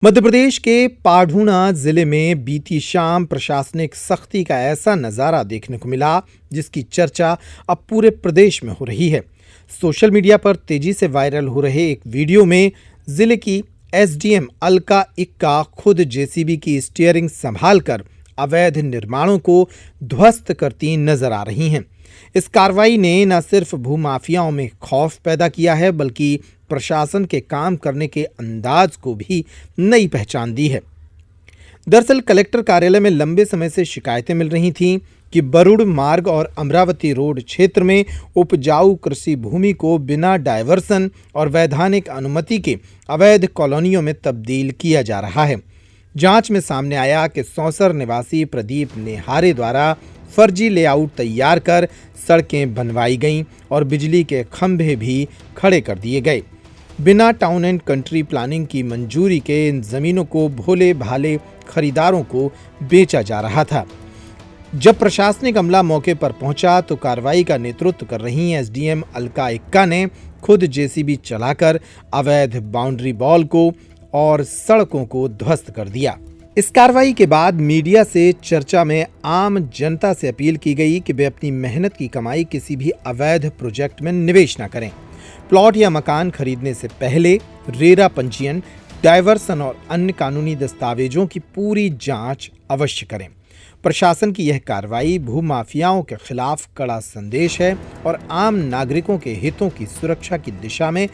मध्य प्रदेश के पाढूणा जिले में बीती शाम प्रशासनिक सख्ती का ऐसा नजारा देखने को मिला जिसकी चर्चा अब पूरे प्रदेश में हो रही है। सोशल मीडिया पर तेजी से वायरल हो रहे एक वीडियो में जिले की एसडीएम अलका इक्का खुद जेसीबी की स्टीयरिंग संभालकर अवैध निर्माणों को ध्वस्त करती नजर आ रही हैं। इस कार्रवाई ने न सिर्फ भूमाफियाओं में खौफ पैदा किया है बल्कि प्रशासन के काम करने के अंदाज को भी नई पहचान दी है। दरअसल कलेक्टर कार्यालय में लंबे समय से शिकायतें मिल रही थीं कि बरुड़ मार्ग और अमरावती रोड क्षेत्र में उपजाऊ कृषि भूमि को बिना डायवर्सन और वैधानिक अनुमति के अवैध कॉलोनियों में तब्दील किया जा रहा है। जांच में सामने आया कि सौंसर निवासी प्रदीप नेहारे द्वारा फर्जी लेआउट तैयार कर सड़कें बनवाई गईं और बिजली के खंभे भी खड़े कर दिए गए। बिना टाउन एंड कंट्री प्लानिंग की मंजूरी के इन जमीनों को भोले भाले खरीदारों को बेचा जा रहा था। जब प्रशासनिक अमला मौके पर पहुंचा तो कार्रवाई का नेतृत्व कर रही एसडीएम अलका इक्का ने खुद जेसीबी चलाकर अवैध बाउंड्री वॉल को और सड़कों को ध्वस्त कर दिया। इस कार्रवाई के बाद मीडिया से चर्चा में आम जनता से अपील की गई कि वे अपनी मेहनत की कमाई किसी भी अवैध प्रोजेक्ट में निवेश न करें। प्लॉट या मकान खरीदने से पहले रेरा पंजीयन, डायवर्सन और अन्य कानूनी दस्तावेजों की पूरी जांच अवश्य करें। प्रशासन की यह कार्रवाई भूमाफियाओं के खिलाफ कड़ा संदेश है और आम नागरिकों के हितों की सुरक्षा की दिशा में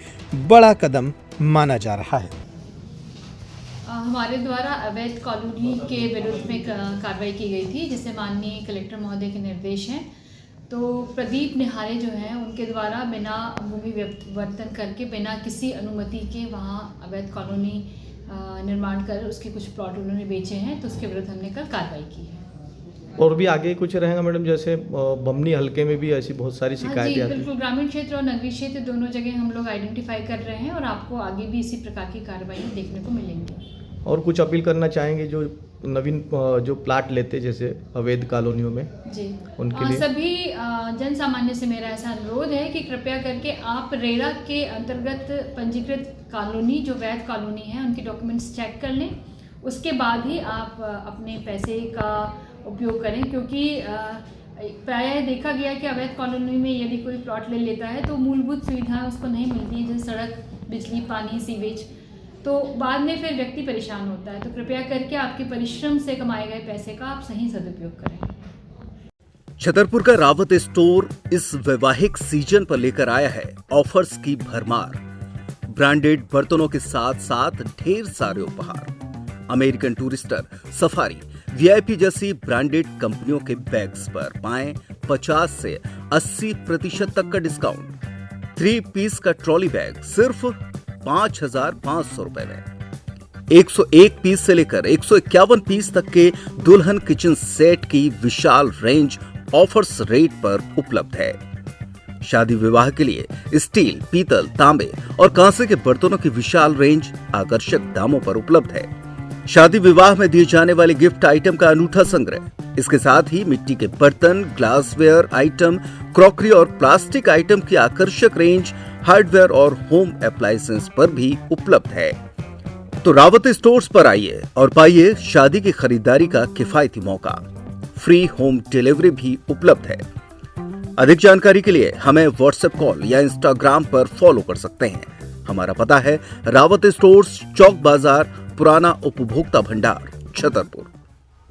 बड़ा कदम माना जा रहा है। हमारे द्वारा अवैध कॉलोनी के विरुद्ध में कार्रवाई की गई थी, जिसे माननीय कलेक्टर महोदय के निर्देश हैं। तो प्रदीप निहारे जो हैं उनके द्वारा बिना भूमि विवर्तन करके बिना किसी अनुमति के वहाँ अवैध कॉलोनी निर्माण कर उसके कुछ प्लॉट उन्होंने बेचे हैं, तो उसके विरुद्ध हमने कल कार्रवाई की है। और भी आगे कुछ रहेगा मैडम, जैसे बमनी हलके में भी ऐसी बहुत सारी शिकायतें आती हैं। बिल्कुल, ग्रामीण क्षेत्र और नगरीय क्षेत्र दोनों जगह हम लोग आइडेंटिफाई कर रहे हैं और आपको आगे भी इसी प्रकार की कार्रवाई देखने को मिलेंगी। और कुछ अपील करना चाहेंगे जो नवीन जो प्लाट लेते जैसे अवैध कॉलोनियों में जी, उनके लिए सभी जन सामान्य से मेरा ऐसा अनुरोध है कि कृपया करके आप रेरा के अंतर्गत पंजीकृत कॉलोनी जो वैध कॉलोनी है उनके डॉक्यूमेंट्स चेक कर लें, उसके बाद ही आप अपने पैसे का उपयोग करें, क्योंकि प्रायः देखा गया कि अवैध कॉलोनी में यदि कोई प्लॉट ले लेता है तो मूलभूत सुविधाएं उसको नहीं मिलती है, जैसे सड़क, बिजली, पानी, सीवेज, तो बाद में फिर व्यक्ति परेशान होता है। तो कृपया करके आपके परिश्रम से कमाए गए पैसे का आप सही सदुपयोग करें। छतरपुर का रावत स्टोर इस वैवाहिक सीजन पर लेकर आया है ऑफर्स की भरमार। ब्रांडेड बर्तनों के साथ साथ ढेर सारे उपहार। अमेरिकन टूरिस्टर, सफारी, वीआईपी जैसी ब्रांडेड कंपनियों के बैग्स पर पाएं 50 से 80% तक का डिस्काउंट। 3 पीस का ट्रॉली बैग सिर्फ 5,500 रुपए में। 101 पीस से लेकर 151 पीस तक के दुल्हन किचन सेट की विशाल रेंज ऑफर्स रेट पर उपलब्ध है। शादी विवाह के लिए स्टील, पीतल, तांबे और कांसे के बर्तनों की विशाल रेंज आकर्षक दामों पर उपलब्ध है। शादी विवाह में दिए जाने वाले गिफ्ट आइटम का अनूठा संग्रह, इसके साथ ही मिट्टी के बर्तन, ग्लासवेयर आइटम, क्रॉकरी और प्लास्टिक आइटम की आकर्षक रेंज हार्डवेयर और होम एप्लायंसेस पर भी उपलब्ध है। तो रावत स्टोर्स पर आइए और पाइए शादी की खरीदारी का किफायती मौका। फ्री होम डिलीवरी भी उपलब्ध है। अधिक जानकारी के लिए हमें व्हाट्सएप कॉल या इंस्टाग्राम पर फॉलो कर सकते हैं। हमारा पता है रावत स्टोर्स, चौक बाजार, पुराना उपभोक्ता भंडार, छतरपुर।